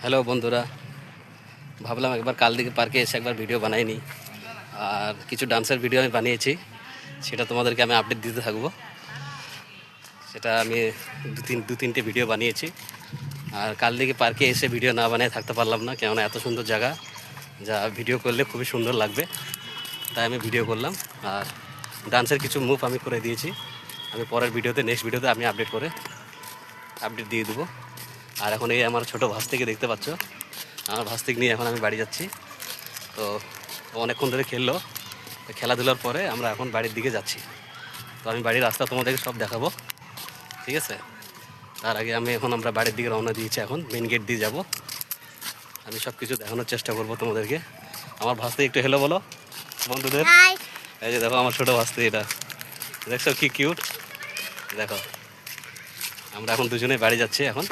Hello বন্ধুরা, ভাবলাম একবার কাল দিকে পার্কে এসে একবার ভিডিও বানাই নি। আর কিছু ডান্সের ভিডিও আমি বানিয়েছি, সেটা তোমাদেরকে আমি আপডেট দিতে থাকবো। সেটা আমি দু তিনটে ভিডিও বানিয়েছি। আর কাল দিকে পার্কে এসে ভিডিও না বানিয়ে থাকতে পারলাম না, কেননা এত সুন্দর জায়গা, যা ভিডিও করলে খুবই সুন্দর লাগবে, তাই আমি ভিডিও করলাম। আর ডান্সের কিছু মুভ আমি করে দিয়েছি, আমি পরের ভিডিওতে নেক্সট ভিডিওতে আমি আপডেট দিয়ে দেবো। আর এখন এই আমার ছোটো ভাস্তিকে দেখতে পাচ্ছ, আমার ভাস্তিক নিয়ে এখন আমি বাড়ি যাচ্ছি। তো অনেকক্ষণ ধরে খেললো, খেলাধুলার পরে আমরা এখন বাড়ির দিকে যাচ্ছি। তো আমি বাড়ির রাস্তা তোমাদেরকে সব দেখাবো, ঠিক আছে? তার আগে আমরা বাড়ির দিকে রওনা দিয়েছি, এখন মেন গেট দিয়ে যাব। আমি সব কিছু দেখানোর চেষ্টা করব তোমাদেরকে। আমার ভাস্তি একটু হেলো বলো বন্ধুদের। এই যে দেখো আমার ছোটো ভাস্তি, এটা দেখছো কি কিউট। দেখো আমরা এখন দুজনে বাড়ি যাচ্ছি এখন।